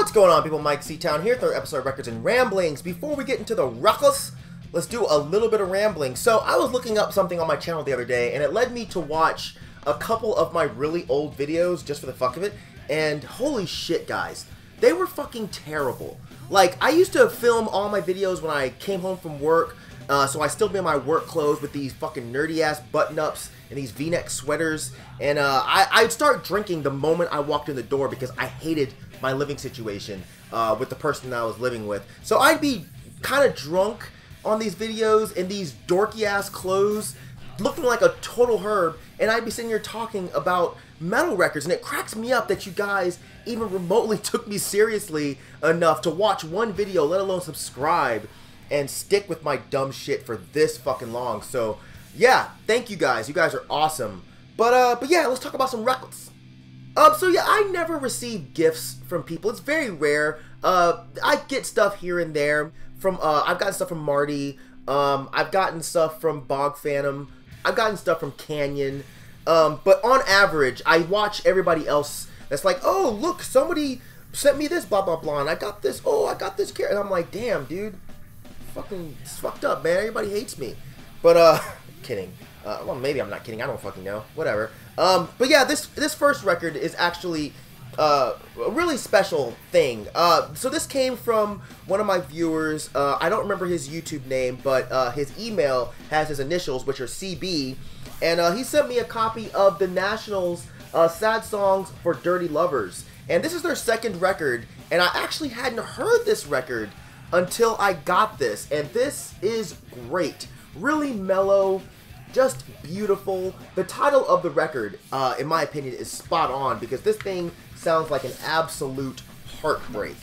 What's going on, people? Myke C-Town here, third episode of Records and Ramblings. Before we get into the Recluse, let's do a little bit of rambling. So I was looking up something on my channel the other day, and it led me to watch a couple of my really old videos just for the fuck of it. And holy shit, guys, they were fucking terrible. Like, I used to film all my videos when I came home from work, so I still be in my work clothes with these fucking nerdy-ass button-ups and these V-neck sweaters. And I'd start drinking the moment I walked in the door because I hated my living situation with the person that I was living with. So I'd be kind of drunk on these videos in these dorky-ass clothes, looking like a total herb, and I'd be sitting here talking about metal records, and it cracks me up that you guys even remotely took me seriously enough to watch one video, let alone subscribe and stick with my dumb shit for this fucking long. So yeah, thank you guys. You guys are awesome. But yeah, let's talk about some records. So yeah, I never receive gifts from people. It's very rare. I get stuff here and there from, I've gotten stuff from Marty. I've gotten stuff from Bog Phantom. I've gotten stuff from Canyon. But on average, I watch everybody else that's like, oh, look, somebody sent me this, blah, blah, blah, and I got this, oh, I got this carrot. And I'm like, damn, dude, fucking, it's fucked up, man. Everybody hates me. But, kidding. Well, maybe I'm not kidding. I don't fucking know. Whatever. But yeah, this first record is actually a really special thing. So this came from one of my viewers. I don't remember his YouTube name, but his email has his initials, which are CB. And he sent me a copy of the Nationals' Sad Songs for Dirty Lovers. And this is their second record. And I actually hadn't heard this record until I got this. And this is great. Really mellow. Just beautiful. The title of the record, in my opinion, is spot on because this thing sounds like an absolute heartbreak.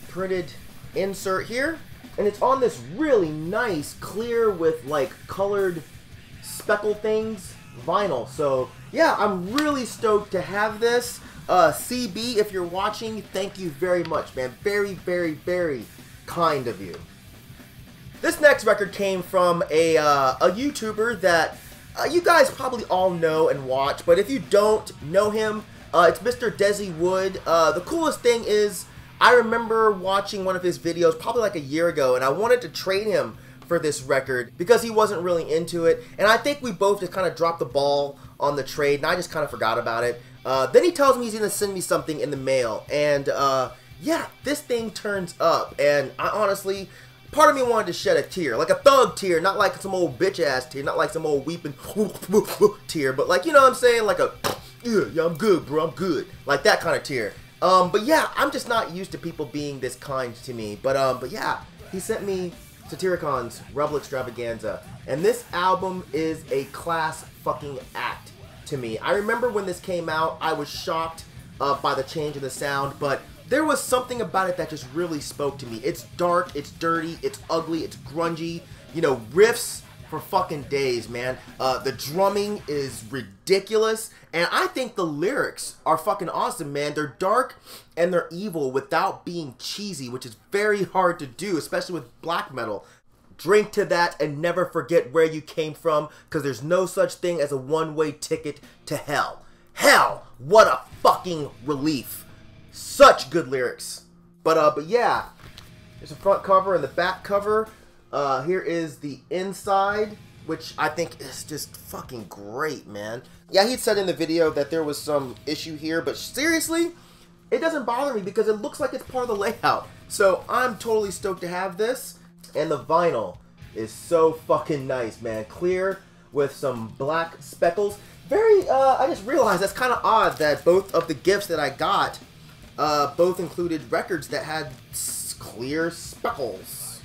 Printed insert here, and it's on this really nice, clear with like colored speckle things vinyl. So yeah, I'm really stoked to have this. CB, if you're watching, thank you very much, man. Very, very, very kind of you. This next record came from a YouTuber that you guys probably all know and watch, but if you don't know him, it's Mr. Desi Wood. The coolest thing is, I remember watching one of his videos probably like a year ago, and I wanted to trade him for this record because he wasn't really into it, and I think we both just kind of dropped the ball on the trade, and I just kind of forgot about it. Then he tells me he's going to send me something in the mail, and yeah, this thing turns up, and I honestly... part of me wanted to shed a tear, like a thug tear, not like some old bitch-ass tear, not like some old weeping tear, but like, you know what I'm saying, like a, yeah, I'm good, bro, I'm good, like that kind of tear. But yeah, I'm just not used to people being this kind to me, but yeah, he sent me Satyricon's Rebel Extravaganza, and this album is a class fucking act to me. I remember when this came out, I was shocked by the change in the sound, but there was something about it that just really spoke to me. It's dark, it's dirty, it's ugly, it's grungy. You know, riffs for fucking days, man. The drumming is ridiculous. And I think the lyrics are fucking awesome, man. They're dark and they're evil without being cheesy, which is very hard to do, especially with black metal. Drink to that and never forget where you came from, because there's no such thing as a one-way ticket to hell. Hell, what a fucking relief. Such good lyrics. But yeah, there's a front cover and the back cover. Here is the inside, which I think is just fucking great, man. Yeah, he said in the video that there was some issue here, but seriously, it doesn't bother me because it looks like it's part of the layout. So I'm totally stoked to have this. And the vinyl is so fucking nice, man. Clear with some black speckles. Very, I just realized that's kind of odd that both of the gifts that I got both included records that had clear speckles.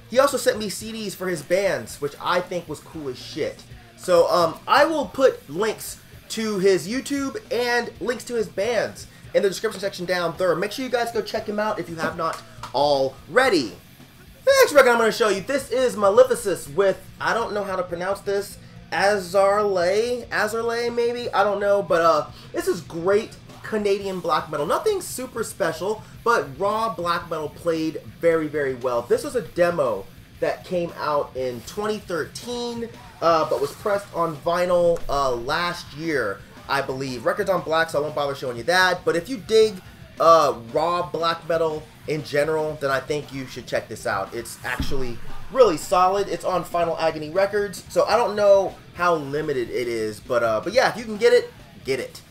He also sent me CDs for his bands, which I think was cool as shit. So I will put links to his YouTube and links to his bands in the description section down there. Make sure you guys go check him out if you have not already. The next record I'm going to show you, this is Malefices with, I don't know how to pronounce this, Asarlai maybe, I don't know, but this is great Canadian black metal. Nothing super special, but raw black metal played very, very well. This was a demo that came out in 2013, but was pressed on vinyl last year, I believe. Records on black, so I won't bother showing you that. But if you dig raw black metal in general, then I think you should check this out. It's actually really solid. It's on Final Agony Records, so I don't know how limited it is, but yeah, if you can get it, get it.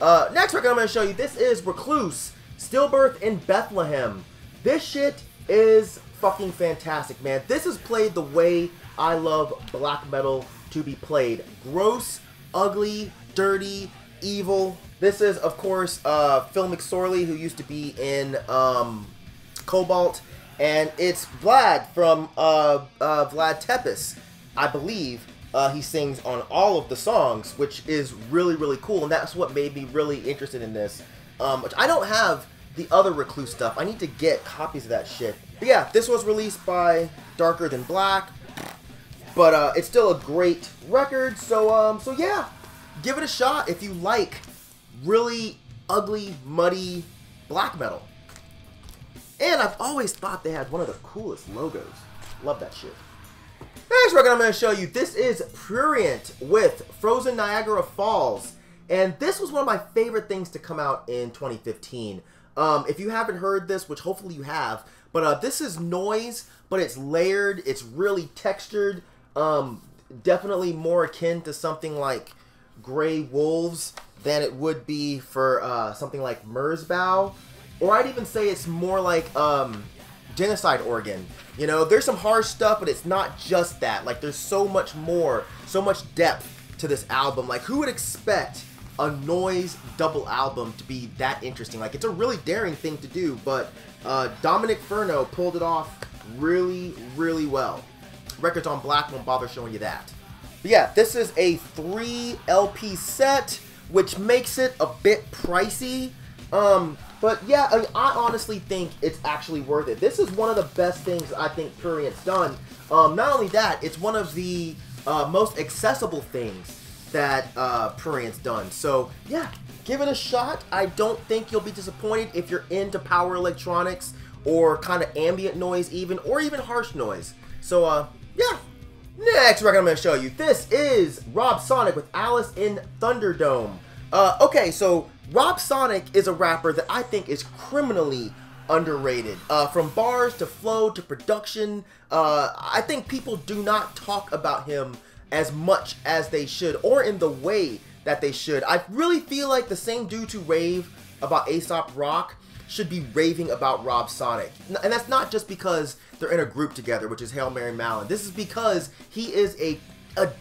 Next record I'm going to show you, this is Recluse, Stillbirth in Bethlehem. This shit is fucking fantastic, man. This is played the way I love black metal to be played. Gross, ugly, dirty, evil. This is, of course, Phil McSorley, who used to be in Cobalt, and it's Vlad from Vlad Tepes, I believe. He sings on all of the songs, which is really, really cool, and that's what made me really interested in this. Which I don't have the other Recluse stuff. I need to get copies of that shit. But yeah, this was released by Darker Than Black, but it's still a great record, so yeah, give it a shot if you like really ugly, muddy black metal. And I've always thought they had one of the coolest logos. Love that shit. Next record I'm going to show you, this is Prurient with Frozen Niagara Falls. And this was one of my favorite things to come out in 2015. If you haven't heard this, which hopefully you have, but this is noise, but it's layered, it's really textured, definitely more akin to something like Grey Wolves than it would be for something like Merzbow. Or I'd even say it's more like Genocide Organ. You know, there's some harsh stuff, but it's not just that. Like, there's so much more, so much depth to this album. Like, who would expect a noise double album to be that interesting? Like, it's a really daring thing to do, but Dominic Furno pulled it off really, really well. Records on Black won't bother showing you that. But yeah, this is a 3 LP set, which makes it a bit pricey. But yeah, I honestly think it's actually worth it. This is one of the best things I think Prurient's done. Not only that, it's one of the most accessible things that Prurient's done. So yeah, give it a shot. I don't think you'll be disappointed if you're into power electronics or kind of ambient noise even, or even harsh noise. So yeah. Next record I'm going to show you, this is Rob Sonic with Alice in Thunderdome. Okay, so Rob Sonic is a rapper that I think is criminally underrated. From bars to flow to production, I think people do not talk about him as much as they should, or in the way that they should. I really feel like the same dudes who rave about Aesop Rock should be raving about Rob Sonic. And that's not just because they're in a group together, which is Hail Mary Mallon. This is because he is a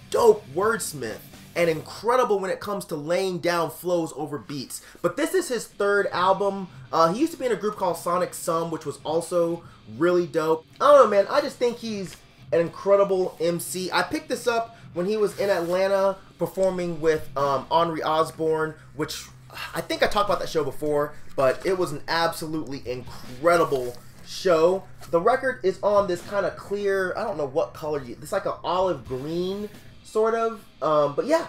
dope wordsmith and incredible when it comes to laying down flows over beats. But this is his third album. He used to be in a group called Sonic Sum, which was also really dope. I don't know, man. I just think he's an incredible MC. I picked this up when he was in Atlanta performing with Henri Osborne, which I think I talked about that show before, but it was an absolutely incredible show. The record is on this kind of clear, I don't know what color, it's like an olive green, sort of. But yeah,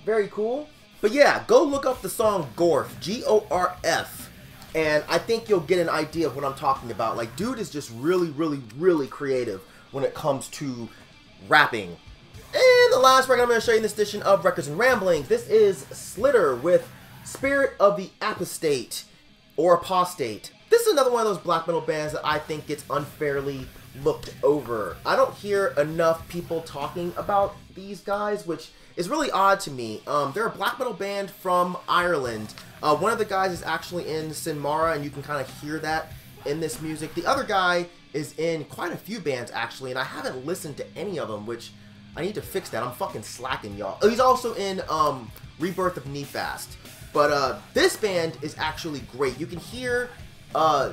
very cool. But yeah, go look up the song Gorf, G-O-R-F, and I think you'll get an idea of what I'm talking about. Like, dude is just really, really, really creative when it comes to rapping. And the last record I'm going to show you in this edition of Records and Ramblings, this is Slidhr with Spirit of the Apostate, or Apostate. This is another one of those black metal bands that I think gets unfairly looked over. I don't hear enough people talking about these guys, which is really odd to me. They're a black metal band from Ireland. One of the guys is actually in Sin Mara, and you can kind of hear that in this music. The other guy is in quite a few bands, actually, and I haven't listened to any of them, which I need to fix that. I'm fucking slacking, y'all. Oh, he's also in Rebirth of Nefast. But this band is actually great. You can hear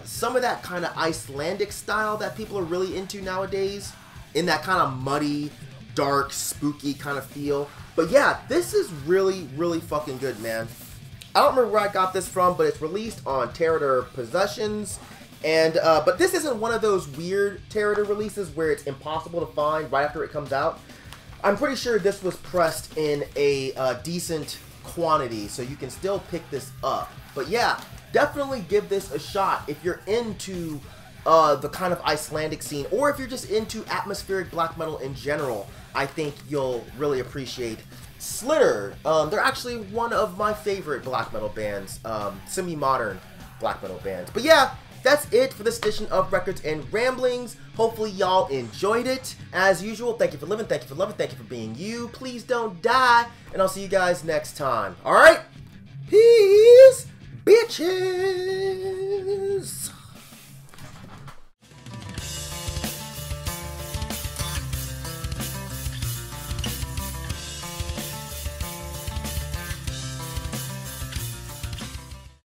some of that kind of Icelandic style that people are really into nowadays, in that kind of muddy, dark, spooky kind of feel. But yeah, this is really, really fucking good, man. I don't remember where I got this from, but it's released on Territor Possessions. And but this isn't one of those weird Territor releases where it's impossible to find right after it comes out. I'm pretty sure this was pressed in a decent quantity, so you can still pick this up. But yeah, definitely give this a shot if you're into the kind of Icelandic scene, or if you're just into atmospheric black metal in general. I think you'll really appreciate Slidhr. They're actually one of my favorite black metal bands, semi-modern black black metal bands. But yeah, that's it for this edition of Records and Ramblings. Hopefully y'all enjoyed it. As usual, thank you for living, thank you for loving, thank you for being you. Please don't die, and I'll see you guys next time. Alright? Peace, bitches!